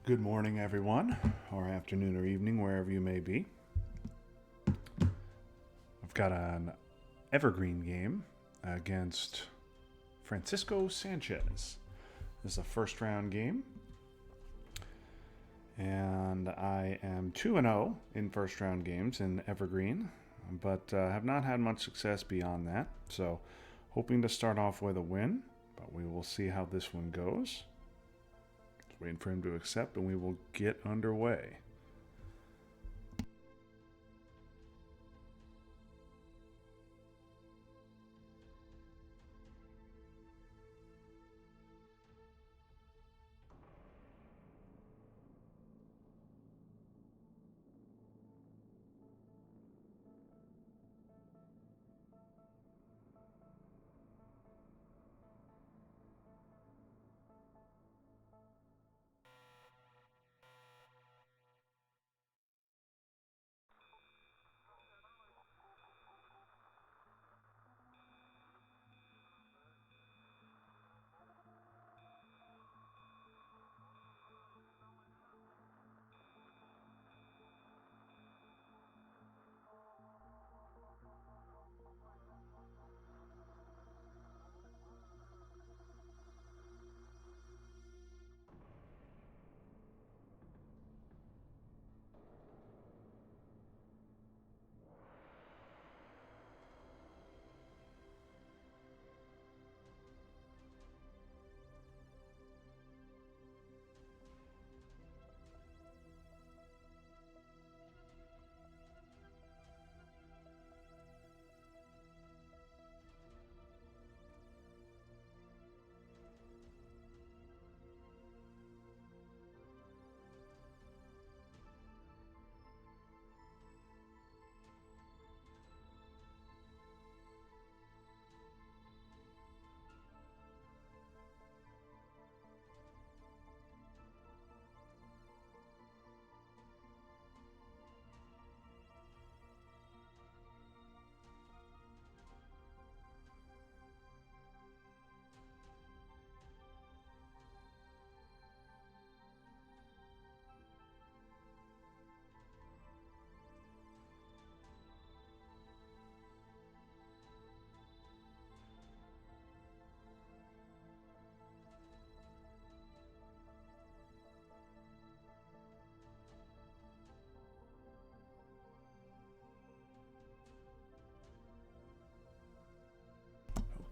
Good morning, everyone, or afternoon or evening, wherever you may be. I've got an Evergreen game against Francisco Sanchez. This is a first round game, and I am 2-0 in first round games in Evergreen, but have not had much success beyond that. So, hoping to start off with a win, but we will see how this one goes. Waiting for him to accept, and we will get underway.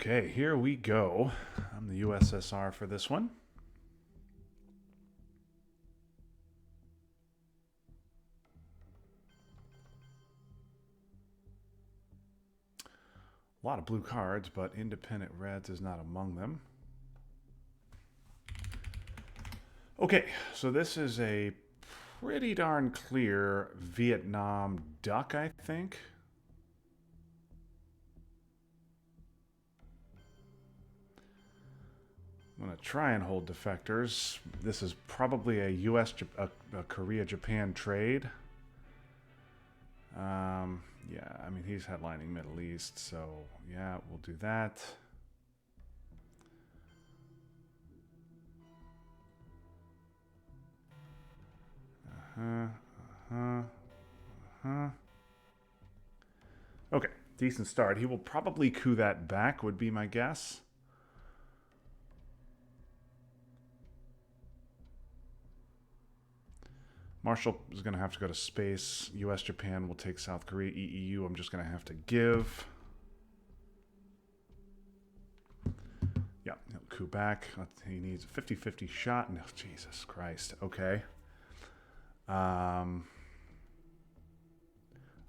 Okay, here we go. I'm the USSR for this one. A lot of blue cards, but independent reds is not among them. Okay, so this is a pretty darn clear Vietnam duck, I think. I'm going to try and hold defectors. This is probably a a Korea-Japan trade. Yeah, I mean, he's headlining Middle East, so yeah, we'll do that. Okay, decent start. He will probably coup that back, would be my guess. Marshall is going to have to go to space. US, Japan will take South Korea. EEU, I'm just going to have to give. Yeah, he'll coup back. He needs a 50-50 shot. No, Jesus Christ. Okay. All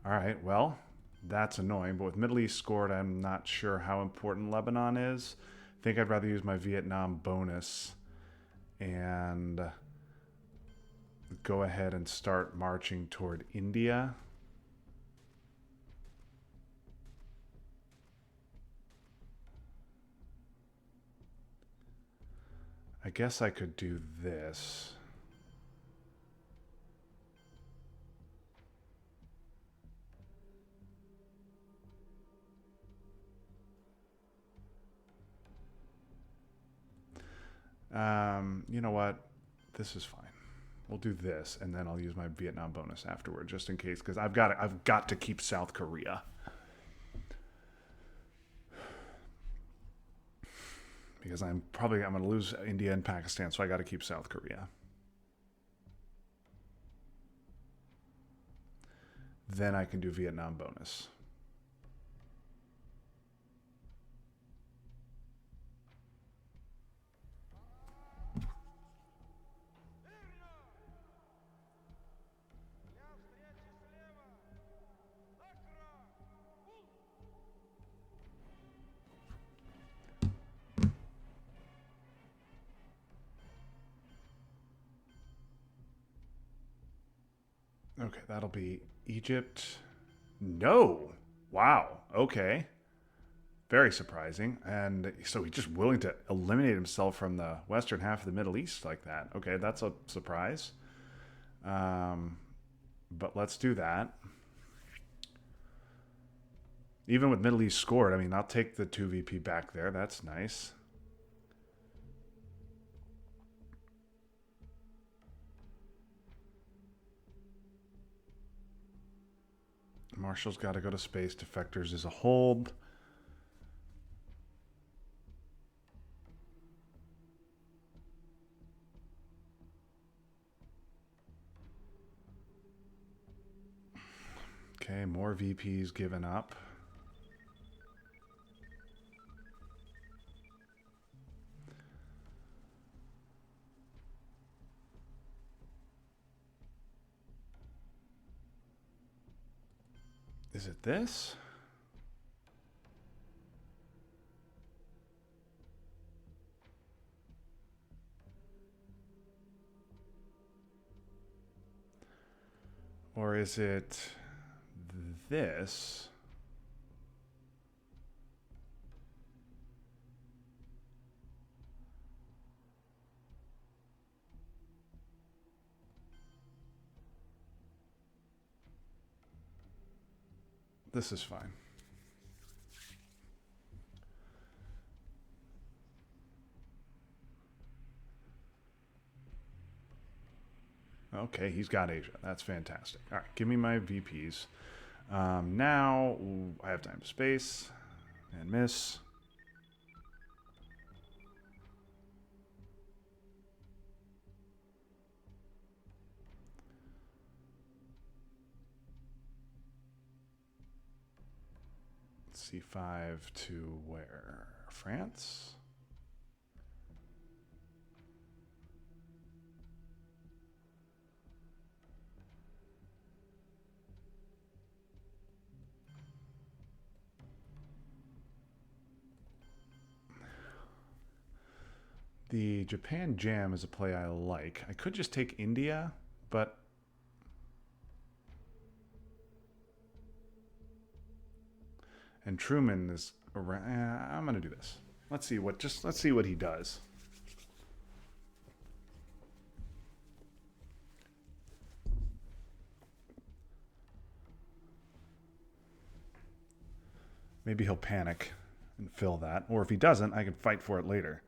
right, well, that's annoying. But with Middle East scored, I'm not sure how important Lebanon is. I think I'd rather use my Vietnam bonus and go ahead and start marching toward India. I guess I could do this. You know what? This is fine. We'll do this, and then I'll use my Vietnam bonus afterward, just in case, because I've got to keep South Korea. Because I'm going to lose India and Pakistan, so I got to keep South Korea. Then I can do Vietnam bonus. Okay, that'll be Egypt. No. Wow. Okay. Very surprising. And so he's just willing to eliminate himself from the western half of the Middle East like that. Okay, that's a surprise. But let's do that. Even with Middle East scored, I mean, I'll take the 2 VP back there. That's nice. Marshall's got to go to space. Defectors is a hold. Okay, more VPs given up. Is it this? Or is it this? This is fine. Okay, he's got Asia. That's fantastic. All right, give me my VPs. Now I have time, space, and miss. C5 to where? France? The Japan Jam is a play I like. I could just take India, but and Truman is around. I'm gonna do this. Let's see what he does. Maybe he'll panic and fill that, or if he doesn't, I can fight for it later.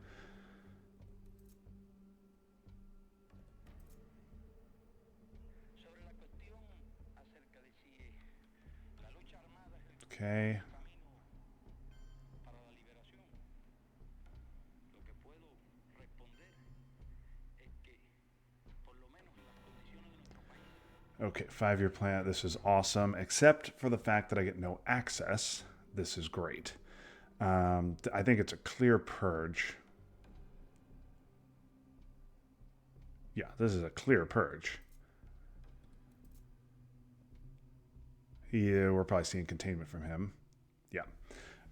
Okay. Okay, 5-year plan. This is awesome, except for the fact that I get no access. This is great. I think it's a clear purge. Yeah, this is a clear purge. Yeah, we're probably seeing containment from him. Yeah.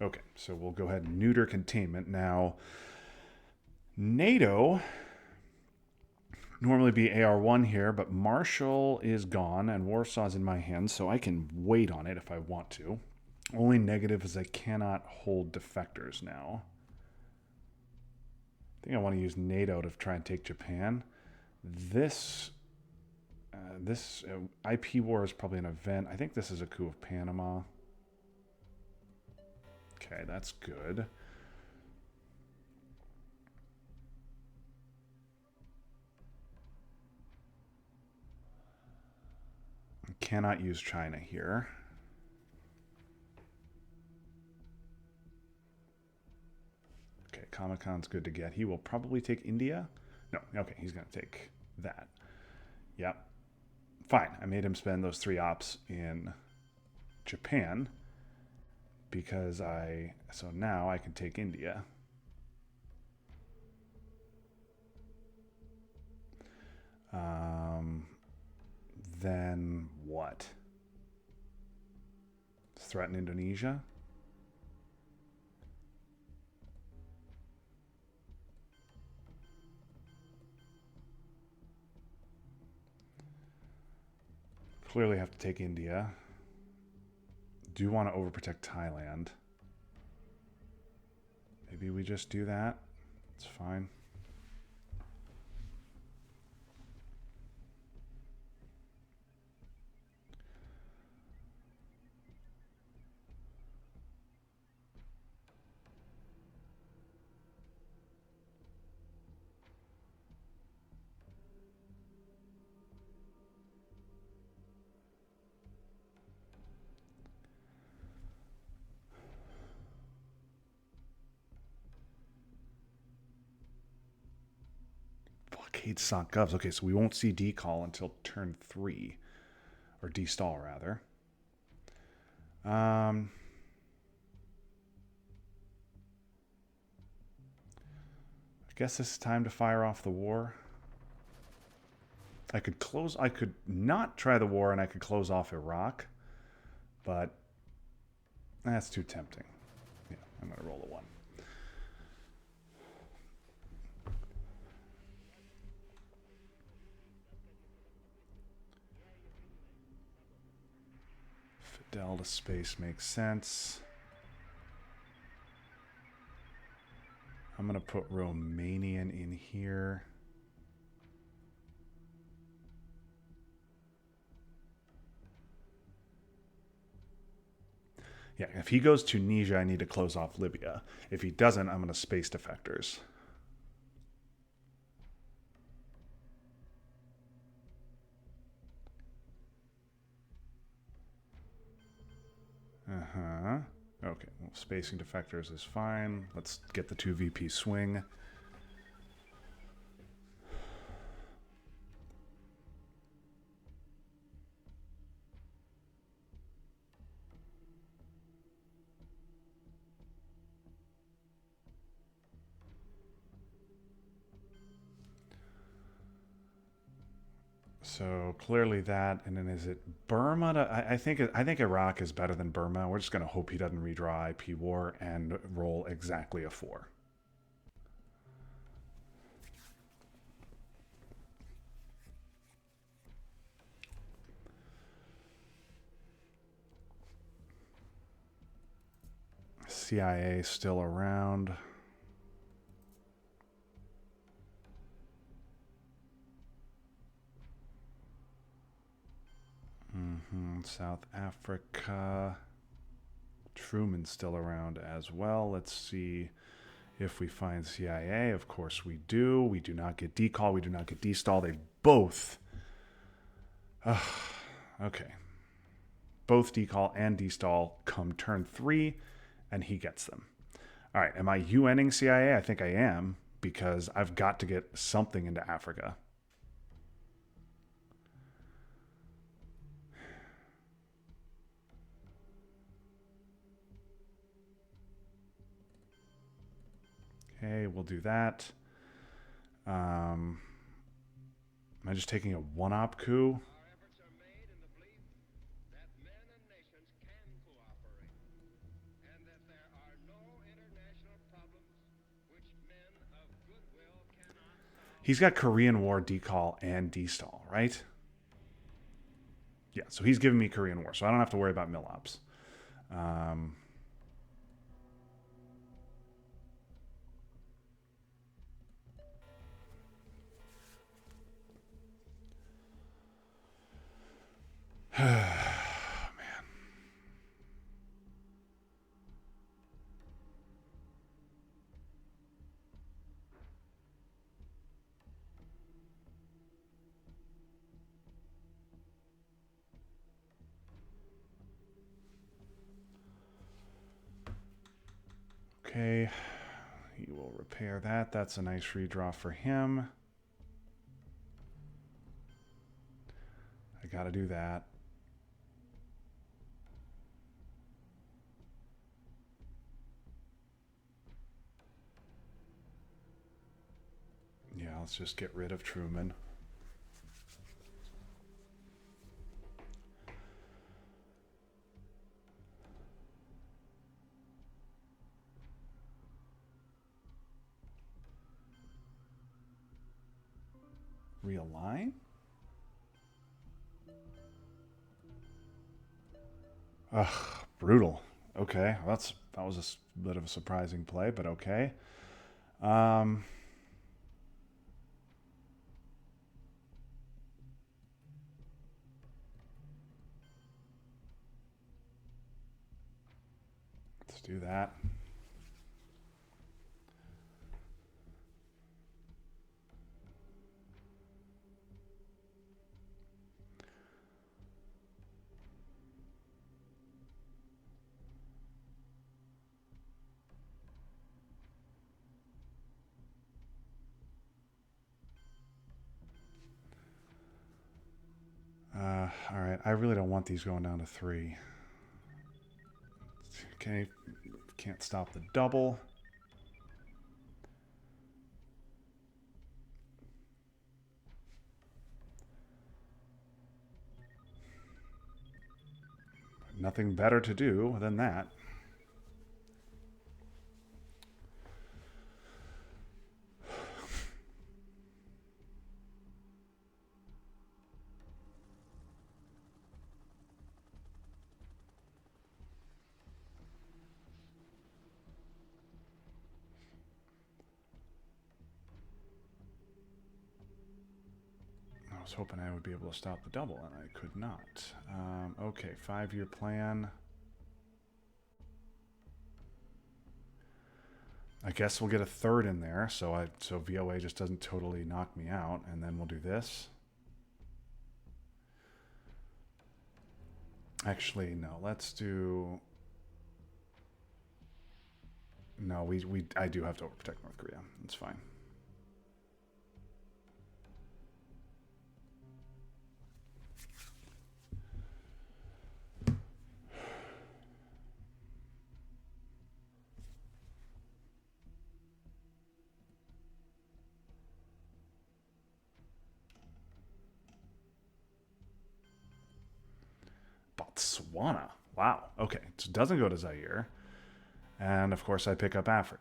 Okay, so we'll go ahead and neuter containment. Now, NATO normally be AR1 here, but Marshall is gone and Warsaw's in my hands, so I can wait on it if I want to. Only negative is I cannot hold defectors now. I think I want to use NATO to try and take Japan. This IP war is probably an event. I think this is a coup of Panama. Okay, that's good. cannot use China here. Okay, Comic-Con's good to get. He will probably take India. No, okay, he's going to take that. Yep. Fine, I made him spend those 3 ops in Japan because so now I can take India. Then what? Threaten Indonesia? Clearly have to take India. Do want to overprotect Thailand. Maybe we just do that. It's fine. Blockade Sock Govs. Okay, so we won't see decall until turn 3. Or destall, rather. I guess this is time to fire off the war. I could not try the war and I could close off Iraq. But that's too tempting. Yeah, I'm going to roll a 1. Delta space makes sense. I'm going to put Romanian in here. Yeah, if he goes Tunisia, I need to close off Libya. If he doesn't, I'm going to space defectors. Uh-huh. Okay, well, spacing defectors is fine. Let's get the 2 VP swing. So clearly that, and then is it Burma? I think Iraq is better than Burma. We're just going to hope he doesn't redraw IP war and roll exactly a 4. CIA still around. South Africa. Truman's still around as well. Let's see if we find CIA. Of course we do. We do not get decall. We do not get destall. They both. Okay. Both decall and destall come turn 3, and he gets them. All right. Am I UNing CIA? I think I am, because I've got to get something into Africa. Okay, we'll do that. Am I just taking a 1-op coup? He's got Korean War decall and destall, right? Yeah, so he's giving me Korean War, so I don't have to worry about mill ops. Man. Okay. He will repair that. That's a nice redraw for him. I gotta do that. Yeah, let's just get rid of Truman. Realign? Ugh, brutal. Okay, that was a bit of a surprising play, but okay. Um, let's do that. All right, I really don't want these going down to 3. Okay, can't stop the double. Nothing better to do than that. I was hoping I would be able to stop the double, and I could not. Okay, 5-year plan. I guess we'll get a third in there, so VOA just doesn't totally knock me out, and then we'll do this. Actually, no. Let's do. No, I do have to overprotect North Korea. That's fine. Botswana. Wow. Okay. So it doesn't go to Zaire. And of course, I pick up Africa.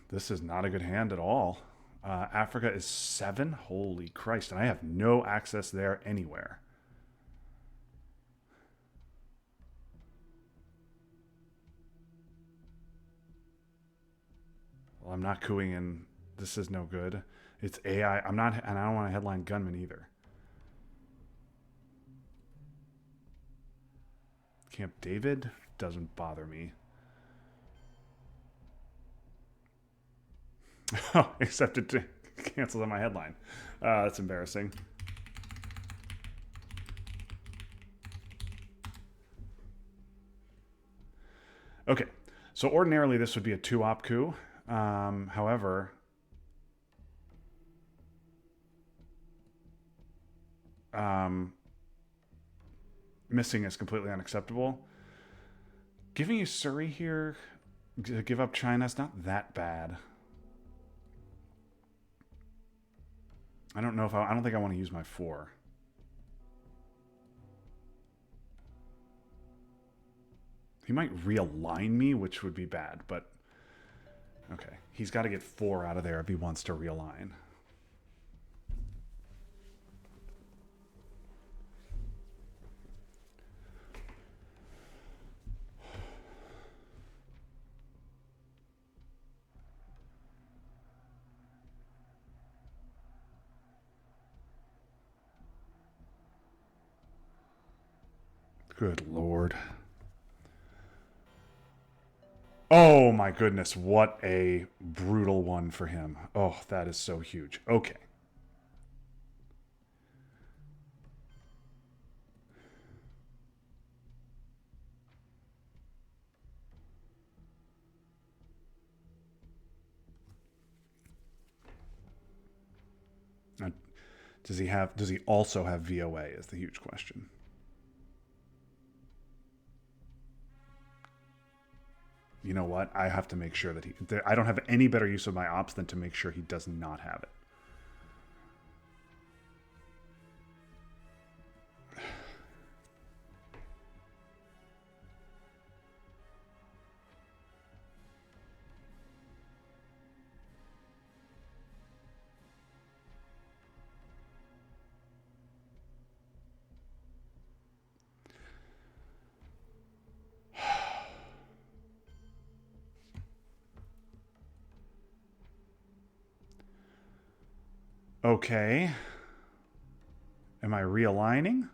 This is not a good hand at all. Africa is 7. Holy Christ. And I have no access there anywhere. Well, I'm not cooing in. This is no good. It's AI. I'm not, and I don't want a headline gunman either. Camp David doesn't bother me. Oh, except it cancels on my headline. That's embarrassing. Okay, so ordinarily this would be a 2-op coup. However, missing is completely unacceptable. Giving you Surrey here to give up China is not that bad. I don't know if I don't think I want to use my 4. He might realign me, which would be bad, but okay. He's got to get 4 out of there if he wants to realign. Good Lord. Oh my goodness, what a brutal one for him. Oh, that is so huge. Okay. Now, does he also have VOA is the huge question. You know what? I have to make sure that I don't have any better use of my ops than to make sure he does not have it. Okay. Am I realigning?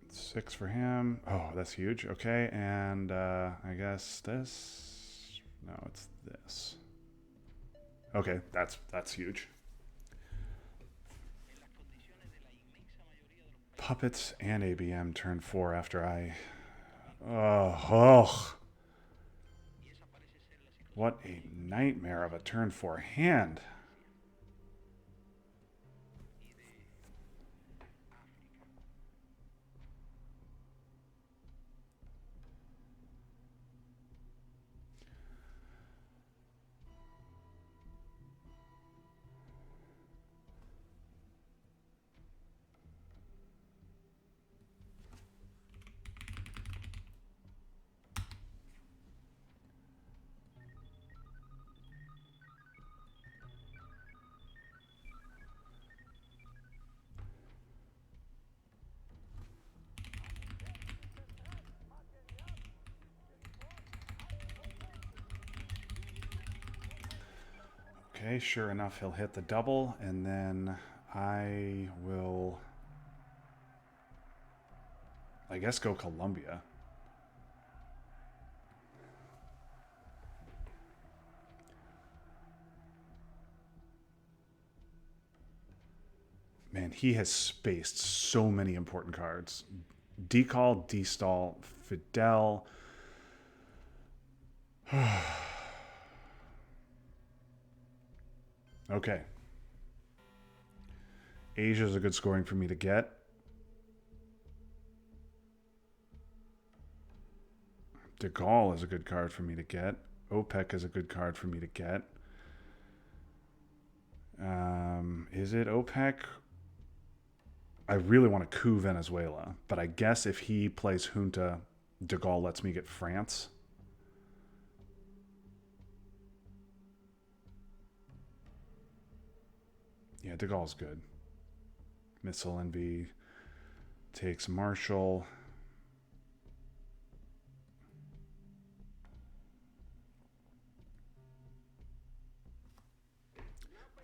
Six for him. Oh, that's huge. Okay, and I guess this. No, it's this. Okay, that's huge. Puppets and ABM turn 4 after I. Oh. What a nightmare of a turn 4 hand. Okay, sure enough, he'll hit the double, and then I will, I guess, go Columbia. Man, he has spaced so many important cards. Decall, Destall, Fidel. Okay. Asia's a good scoring for me to get. De Gaulle is a good card for me to get. OPEC is a good card for me to get. Is it OPEC? I really want to coup Venezuela, but I guess if he plays Junta, De Gaulle lets me get France. Yeah, De Gaulle's good. Missile Envy takes Marshall.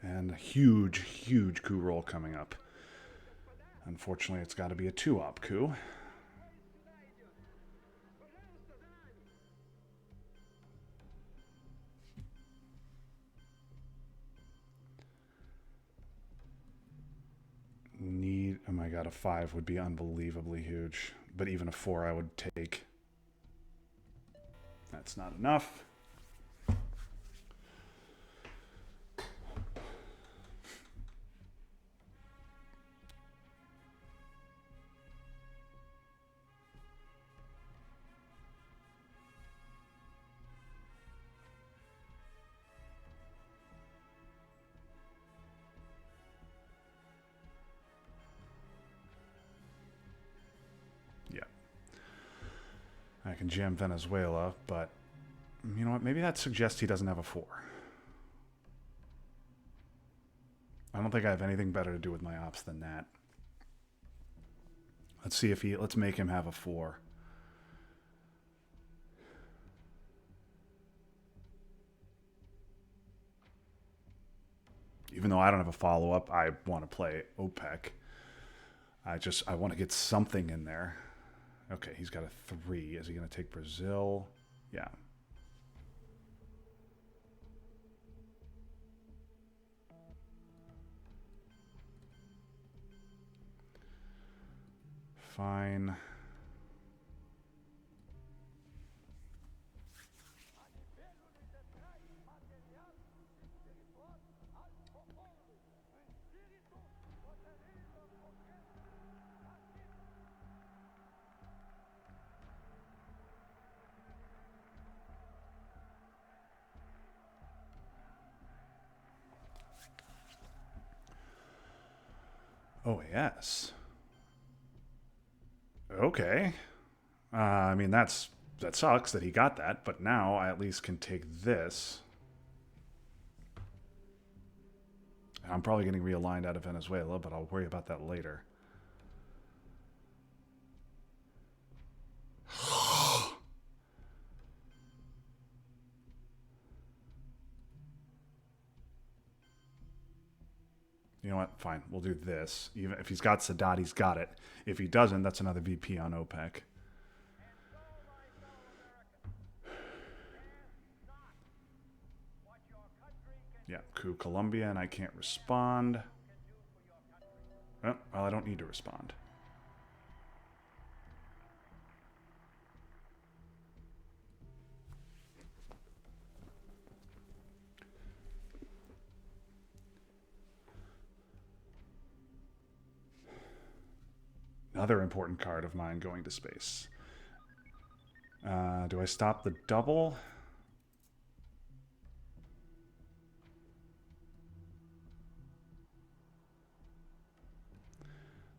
And a huge, huge coup roll coming up. Unfortunately, it's got to be a 2-op coup. Oh my god, a 5 would be unbelievably huge. But even a 4 I would take. That's not enough. I can jam Venezuela, but you know what? Maybe that suggests he doesn't have a 4. I don't think I have anything better to do with my ops than that. Let's see if let's make him have a 4. Even though I don't have a follow-up, I want to play OPEC. I want to get something in there. Okay, he's got a 3. Is he going to take Brazil? Yeah. Fine. Oh, yes. Okay. I mean, that sucks that he got that, but now I at least can take this. I'm probably getting realigned out of Venezuela, but I'll worry about that later. You know what? Fine. We'll do this. Even if he's got Sadat, he's got it. If he doesn't, that's another VP on OPEC. Yeah, coup Colombia, and I can't respond. Oh, well, I don't need to respond. Another important card of mine going to space. Do I stop the double?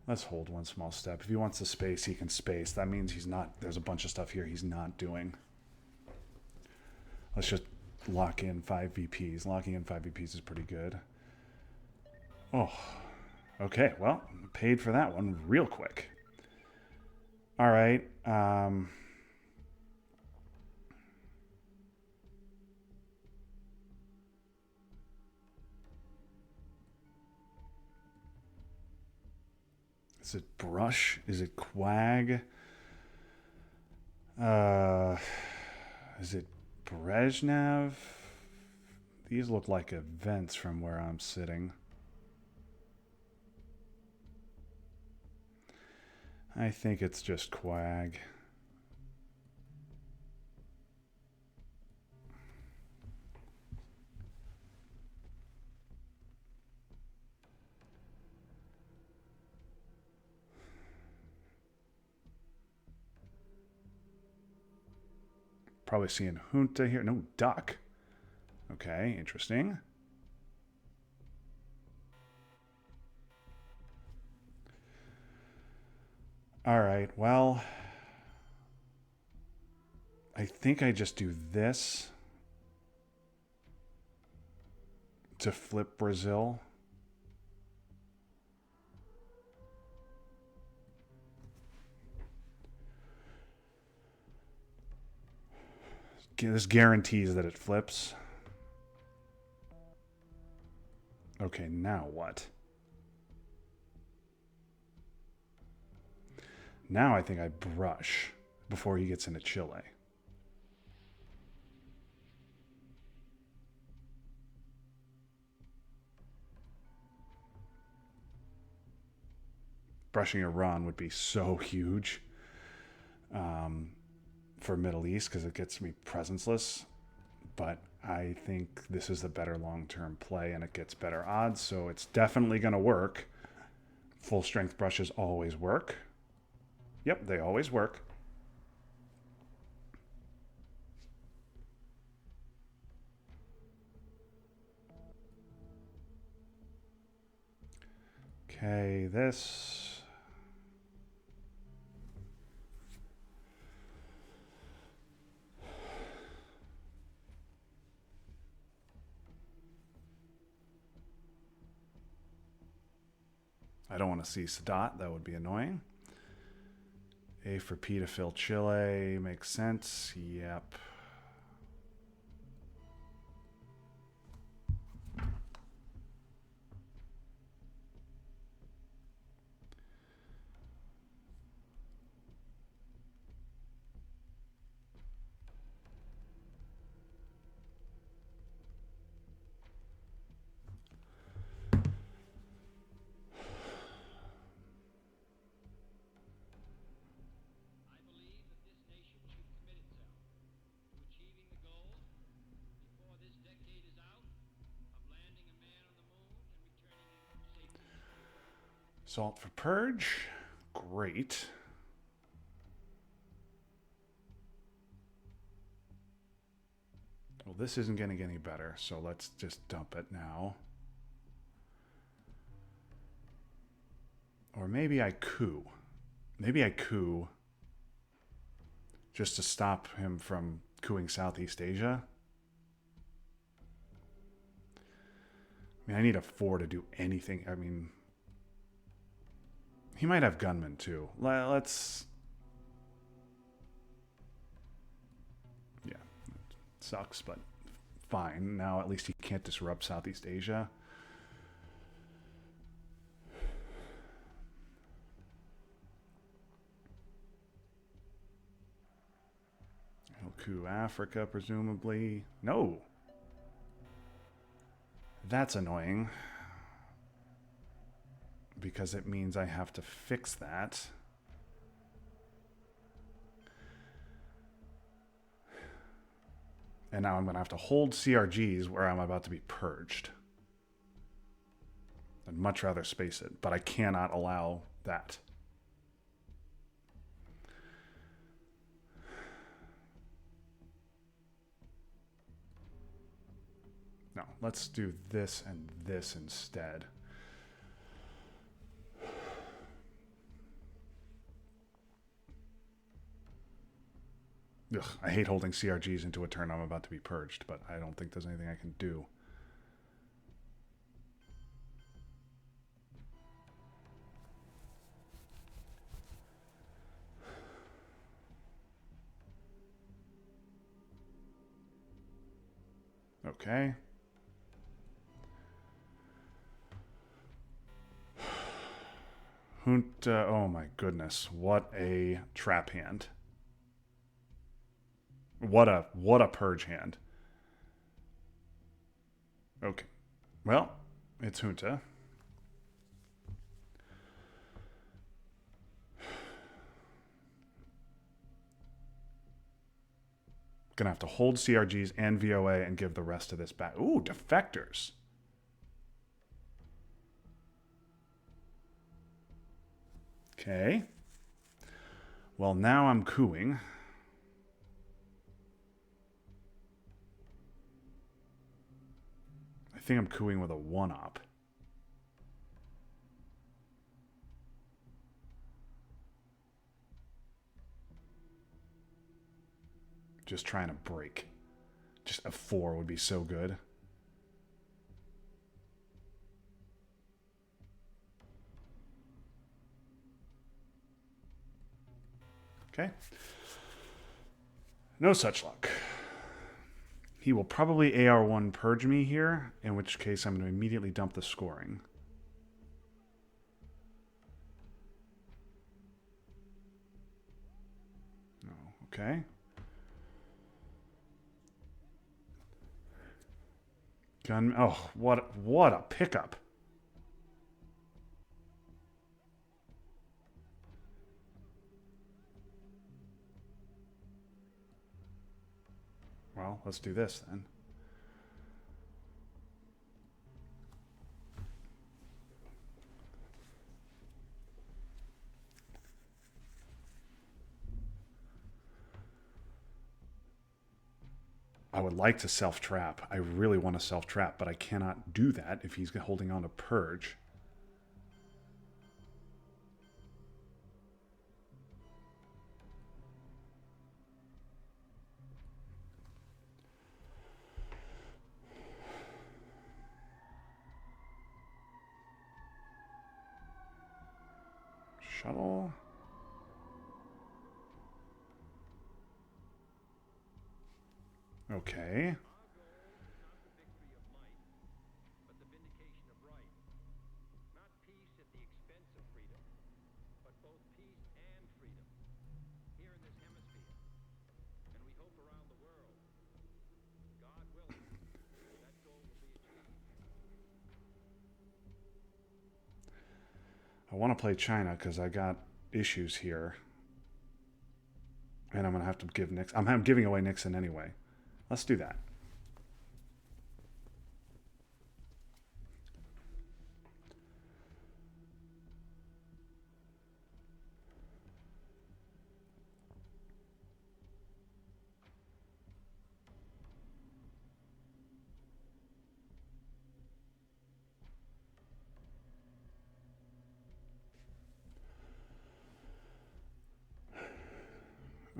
Let's hold one small step. If he wants to space, he can space. That means he's not... There's a bunch of stuff here he's not doing. Let's just lock in 5 VPs. Locking in 5 VPs is pretty good. Oh, okay. Well, paid for that one real quick. All right. Is it Brush? Is it Quag? Is it Brezhnev? These look like events from where I'm sitting. I think it's just Quag. Probably seeing Junta here. No, Duck. Okay, interesting. All right, well, I think I just do this to flip Brazil. This guarantees that it flips. Okay, now what? Now I think I brush before he gets into Chile. Brushing Iran would be so huge for Middle East because it gets me presenceless. But I think this is the better long-term play and it gets better odds, so it's definitely going to work. Full strength brushes always work. Yep, they always work. Okay, this. I don't want to see Sadat. That would be annoying. A for P to fill Chile. Makes sense. Yep. Salt for purge. Great. Well, this isn't getting any better, so let's just dump it now. Or maybe I coup. Maybe I coup just to stop him from coupping Southeast Asia. I mean, I need a 4 to do anything. I mean, he might have gunmen too. Let's... Yeah, it sucks, but fine. Now at least he can't disrupt Southeast Asia. He'll coup Africa, presumably. No! That's annoying. Because it means I have to fix that. And now I'm going to have to hold CRGs where I'm about to be purged. I'd much rather space it, but I cannot allow that. No, let's do this and this instead. Ugh, I hate holding CRGs into a turn I'm about to be purged, but I don't think there's anything I can do. Okay. Junta, oh my goodness, what a trap hand. What a purge hand. Okay. Well, it's Junta. Gonna have to hold CRGs and VOA and give the rest of this back. Ooh, defectors. Okay. Well, now I'm cooing. I think I'm cooing with a 1-op. Just trying to break. Just a 4 would be so good. Okay. No such luck. He will probably AR1 purge me here, in which case I'm going to immediately dump the scoring. No, okay. Gun. Oh, what a pickup. Well, let's do this then. I would like to self-trap. I really want to self-trap, but I cannot do that if he's holding on to purge. Shuttle. Okay. I want to play China because I got issues here. And I'm going to have to give Nixon. I'm giving away Nixon anyway. Let's do that.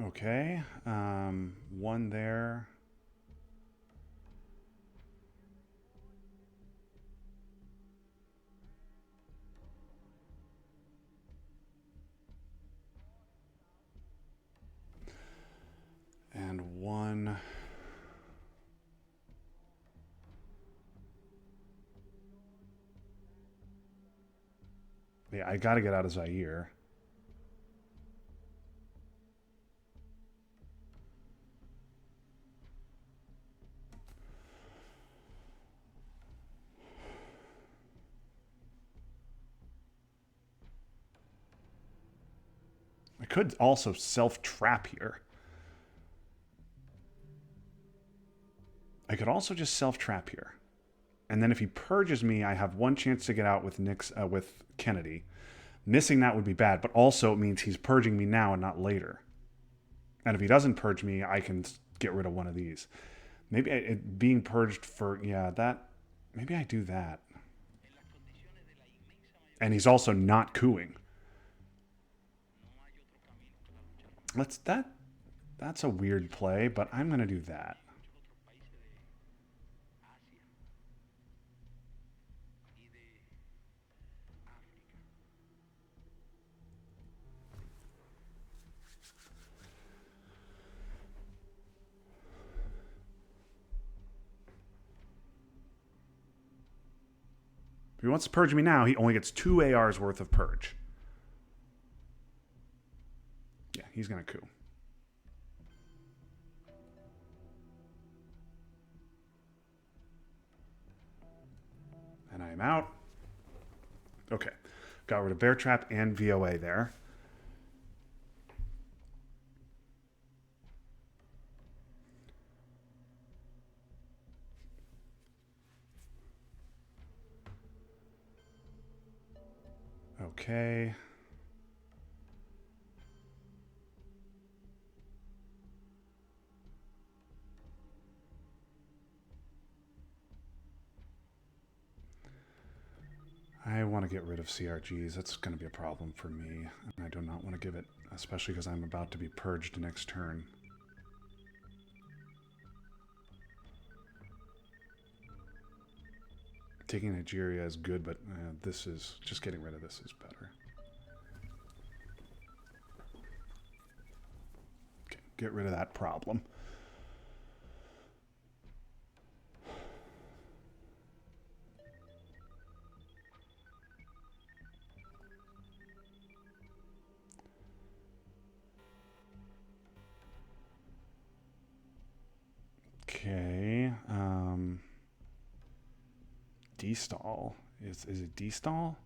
Okay. One there. And one. Yeah, I got to get out of Zaire. I could also self-trap here. I could also just self-trap here. And then if he purges me, I have one chance to get out with with Kennedy. Missing that would be bad, but also it means he's purging me now and not later. And if he doesn't purge me, I can get rid of one of these. Maybe being purged for, yeah, that. Maybe I do that. And he's also not cooing. That's a weird play, but I'm going to do that. If he wants to purge me now, he only gets 2 ARs worth of purge. Yeah, he's going to coup. And I am out. Okay. Got rid of Bear Trap and VOA there. Okay. I want to get rid of CRGs. That's going to be a problem for me. I do not want to give it, especially because I'm about to be purged next turn. Taking Nigeria is good, but this is just getting rid of this is better. Okay, get rid of that problem. Okay. Destall. Is it destall?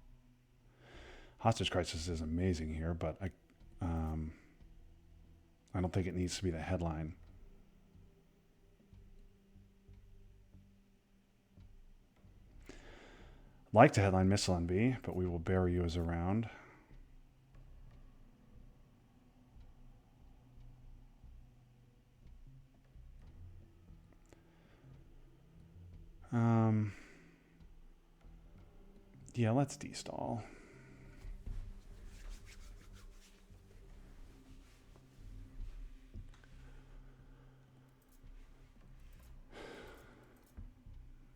Hostage Crisis is amazing here, but I don't think it needs to be the headline. Like to headline Missile on B, but we will bury you as a round. Yeah, let's destall.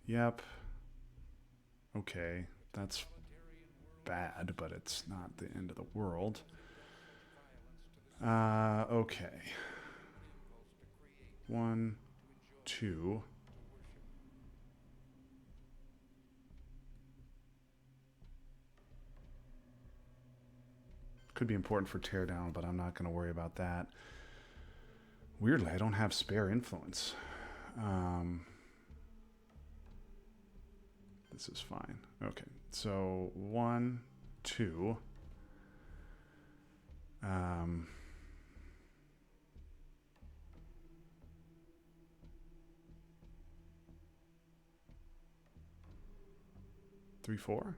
Yep. Okay, that's bad, but it's not the end of the world. Okay. 1, 2. Could be important for teardown, but I'm not going to worry about that. Weirdly, I don't have spare influence. This is fine. Okay, so 1, 2. 3, 4.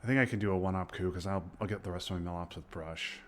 I think I can do a one-op coup because I'll get the rest of my mill-ops with brush.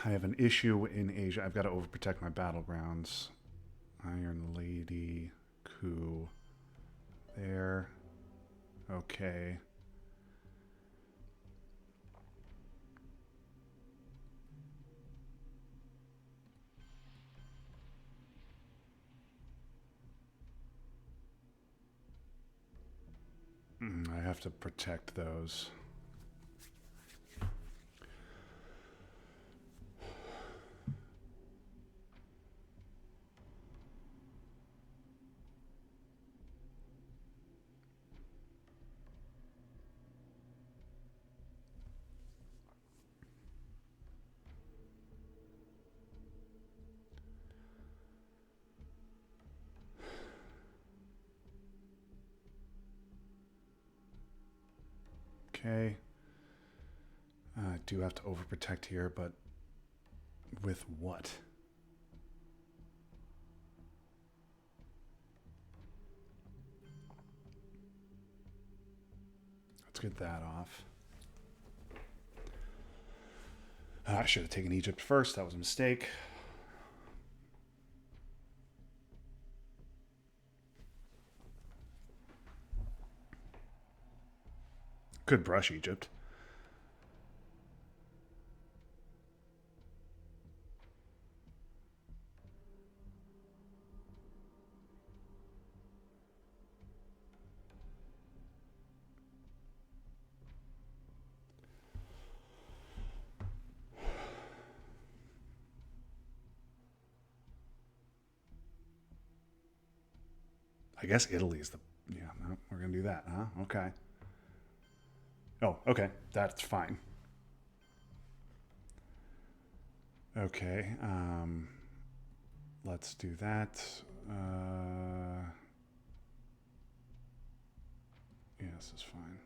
I have an issue in Asia. I've got to overprotect my battlegrounds. Iron Lady, coup. There. Okay. I have to protect those. Okay. I do have to overprotect here, but with what? Let's get that off. I should have taken Egypt first. That was a mistake. Could brush Egypt. I guess Italy's the... Yeah, no, we're going to do that, huh? Okay. Oh, okay. That's fine. Okay. Let's do that. Yeah, this is fine.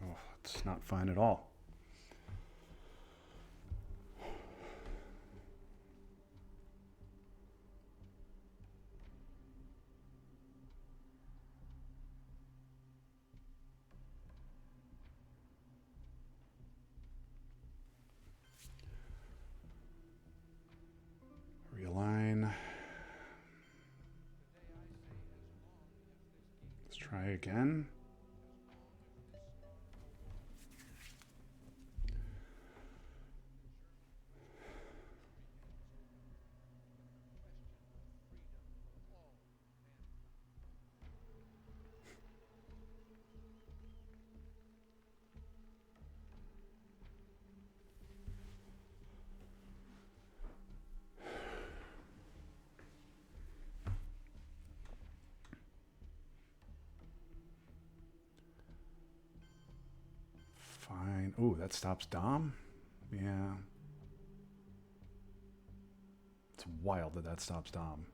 Oh, it's not fine at all. Realign. Let's try again. Fine. Ooh, that stops Dom? Yeah. It's wild that that stops Dom.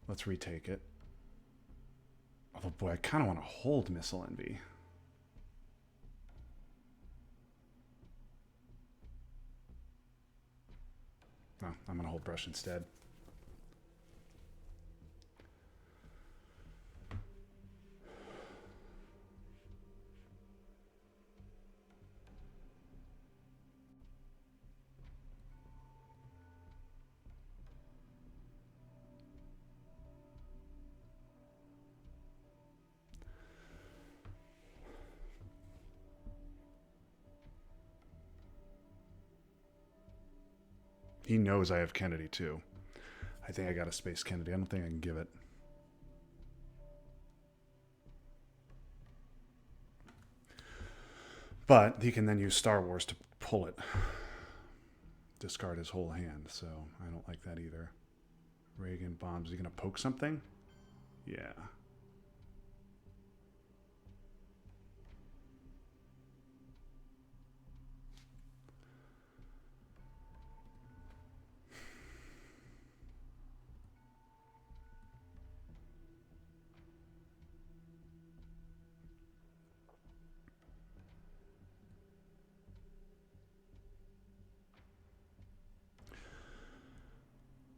Let's retake it. Although, boy, I kind of want to hold Missile Envy. No, I'm going to hold Brush instead. He knows I have Kennedy, too. I think I got a Space Kennedy. I don't think I can give it. But he can then use Star Wars to pull it. Discard his whole hand, so I don't like that either. Reagan bombs. Is he going to poke something? Yeah.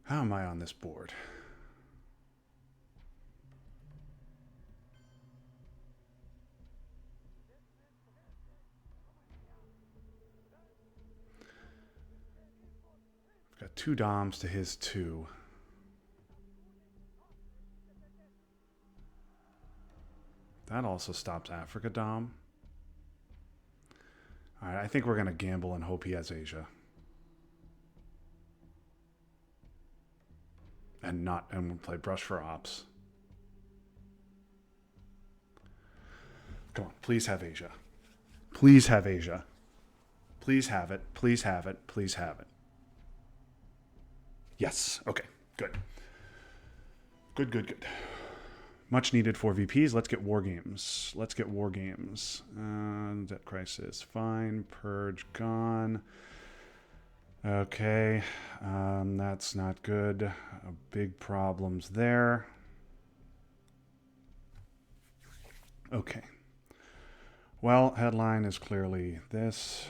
How am I on this board? I've got 2 Doms to his 2. That also stops Africa Dom. Alright, I think we're going to gamble and hope he has Asia. And we'll play Brush for Ops. Come on, please have Asia. Please have Asia. Please have it. Please have it. Please have it. Yes. Okay. Good. Good, good, good. Much needed for VPs. Let's get war games. Let's get war games. Debt crisis. Fine. Purge gone. Okay. That's not good. Big problems there. Okay. Well, headline is clearly this.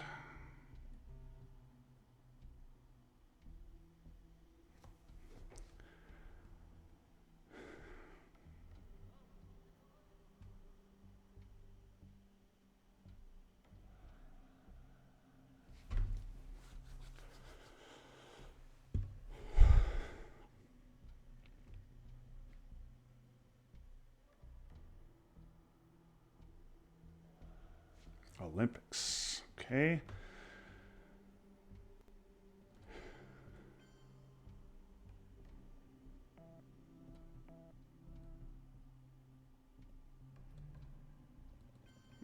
Olympics. Okay.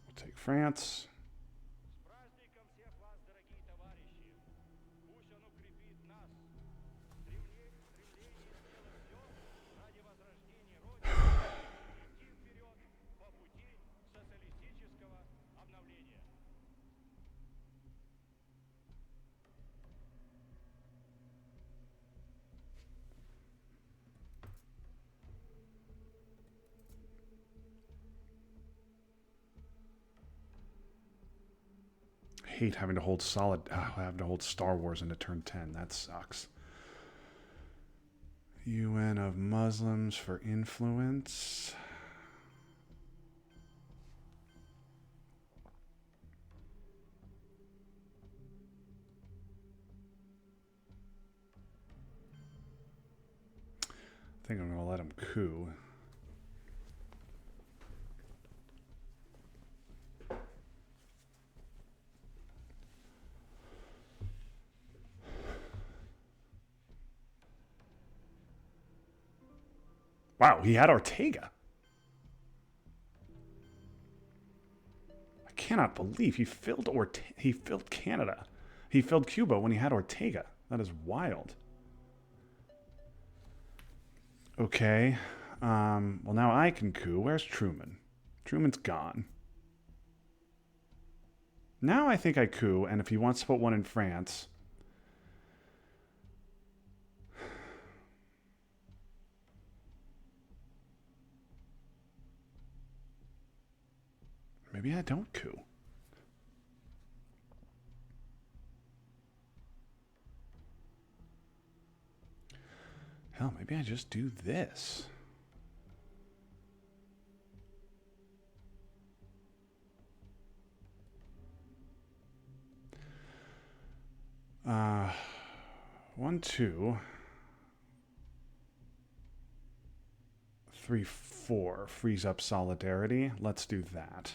We'll take France. Hate having to hold having to hold Star Wars into turn 10. That sucks. UN of Muslims for influence. I think I'm going to let him coup. Wow, he had Ortega. I cannot believe he filled Canada. He filled Cuba when he had Ortega. That is wild. Okay. Well, now I can coup. Where's Truman? Truman's gone. Now I think I coup, and if he wants to put one in France... Maybe I don't coup. Hell, maybe I just do this. One, 2, 3, 4. Frees up solidarity. Let's do that.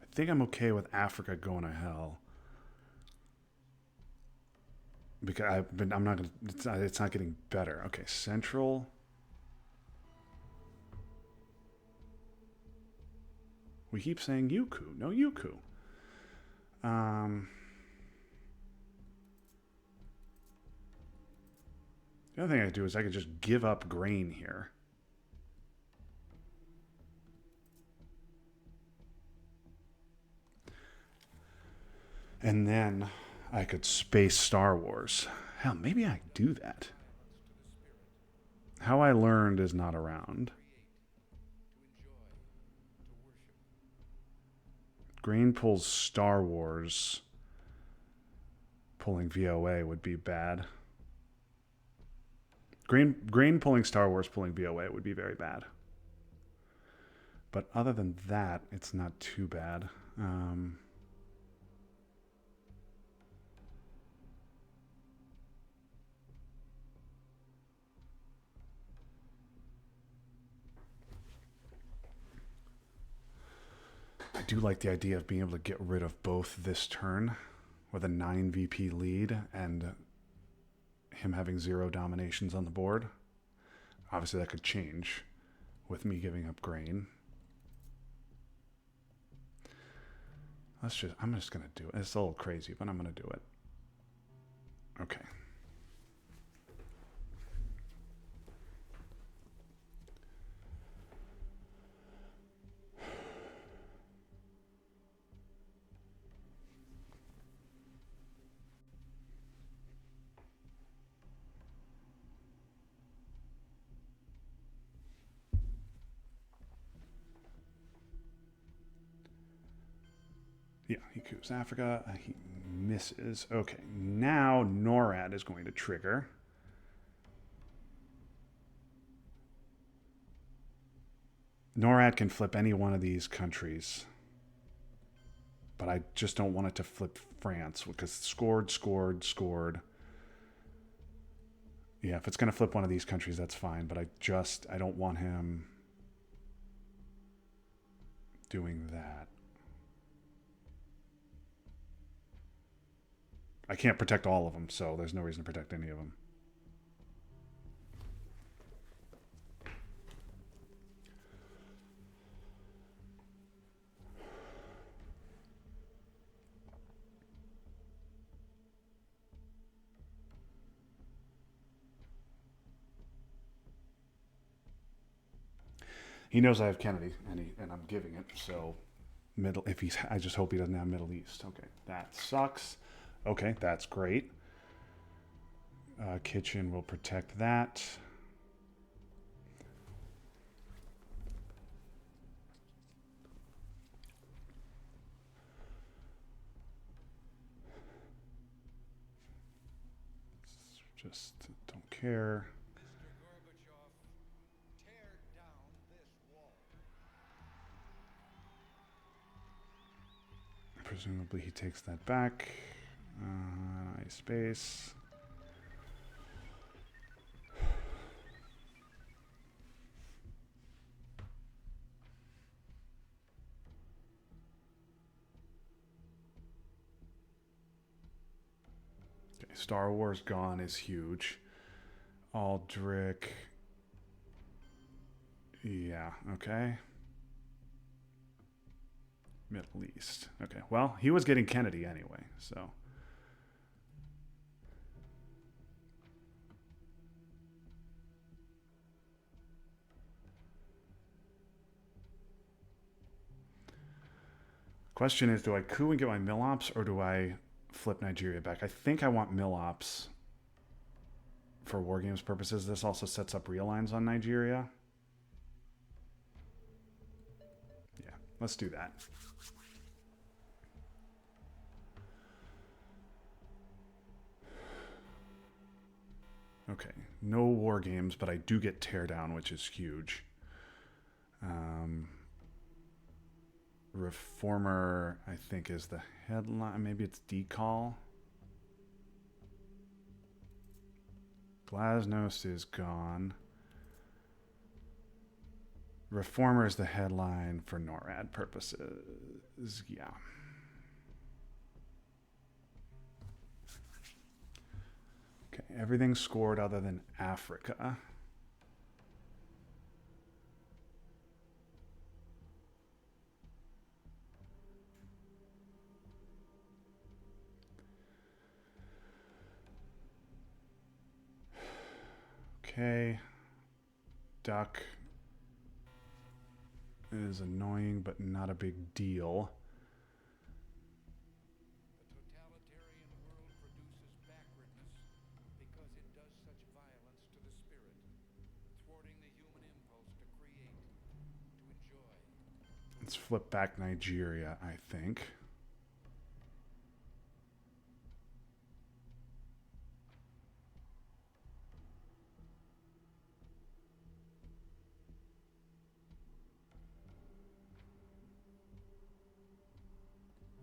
I think I'm okay with Africa going to hell. Because I'm not gonna. It's not getting better. Okay, Central. We keep saying you coup. No, you coup. Um, the other thing I could do is I could just give up grain here. And then I could space Star Wars. Hell, maybe I do that. How I Learned is not around. Grain pulls Star Wars. Pulling VOA would be bad. Grain pulling Star Wars, pulling VOA would be very bad. But other than that, it's not too bad. I do like the idea of being able to get rid of both this turn with a 9 VP lead and him having 0 dominations on the board. Obviously, that could change with me giving up grain. I'm just going to do it. It's a little crazy, but I'm going to do it. Okay. Yeah, he coups Africa. He misses. Okay, now NORAD is going to trigger. NORAD can flip any one of these countries. But I just don't want it to flip France because scored. Yeah, if it's going to flip one of these countries, that's fine. But I don't want him doing that. I can't protect all of them, so there's no reason to protect any of them. He knows I have Kennedy, and I'm giving it. So I just hope he doesn't have Middle East. Okay, that sucks. Okay, that's great. Kitchen will protect that. Just don't care. Presumably he takes that back. Space. Okay, Star Wars gone is huge. Aldrich. Yeah, okay. Middle East. Okay, well, he was getting Kennedy anyway, so. Question is, do I coup and get my Mill-Ops, or do I flip Nigeria back? I think I want Mill-Ops for War Games purposes. This also sets up realigns on Nigeria. Yeah, let's do that. Okay, no War Games, but I do get Teardown, which is huge. Reformer, I think, is the headline. Maybe it's Decall. Glasnost is gone. Reformer is the headline for NORAD purposes. Yeah. Okay, everything's scored other than Africa. Okay. Duck is annoying, but not a big deal. The totalitarian world produces backwardness because it does such violence to the spirit, thwarting the human impulse to create, to enjoy. Let's flip back Nigeria, I think.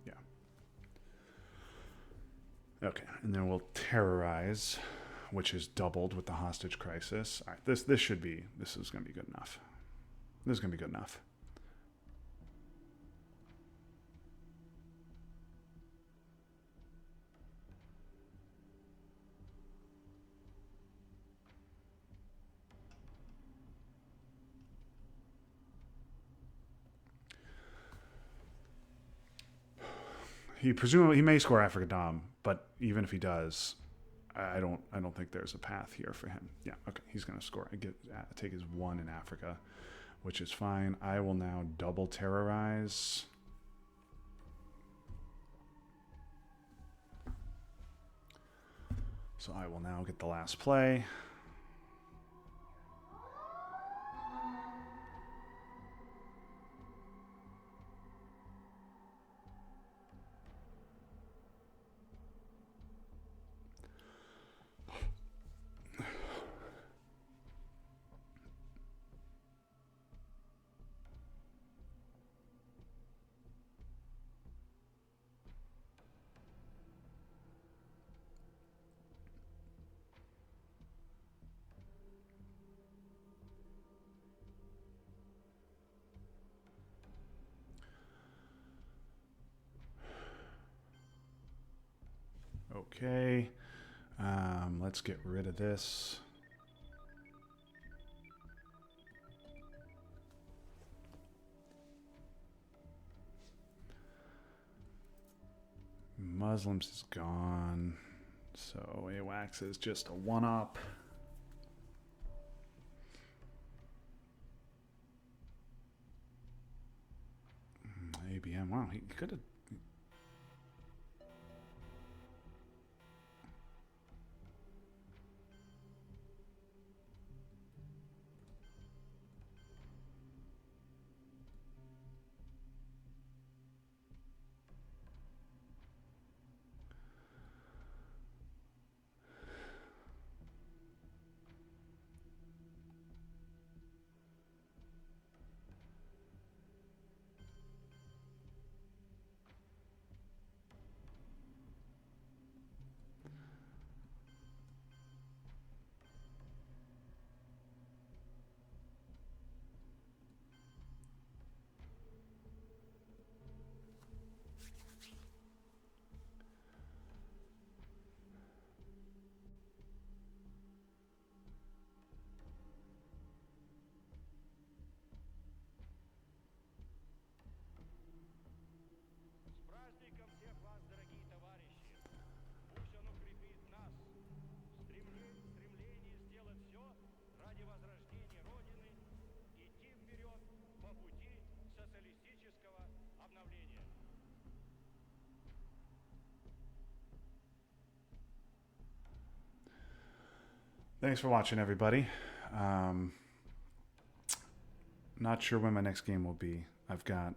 Yeah. Okay, and then we'll terrorize, which is doubled with the hostage crisis. All right, this is going to be good enough. This is going to be good enough. He may score Africa Dom, but even if he does, I don't think there's a path here for him. Yeah, okay, he's going to score. Take his 1 in Africa, which is fine. I will now double terrorize. So I will now get the last play. Okay, let's get rid of this. Muslims is gone, so AWACS is just a 1-up. ABM, wow, he could have. С праздником всех вас, дорогие товарищи! Пусть он укрепит нас в стремлении сделать все ради возрождения Родины, идти вперед по пути социалистического обновления. Thanks for watching, everybody. Not sure when my next game will be. I've got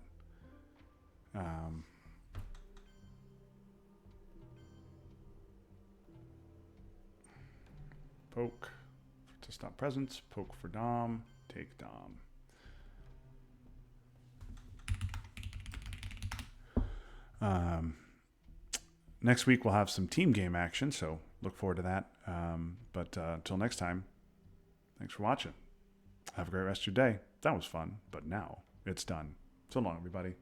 poke to stop presence, poke for Dom, take Dom. Next week we'll have some team game action, so look forward to that. But until next time, thanks for watching. Have a great rest of your day. That was fun, but now it's done. So long, everybody.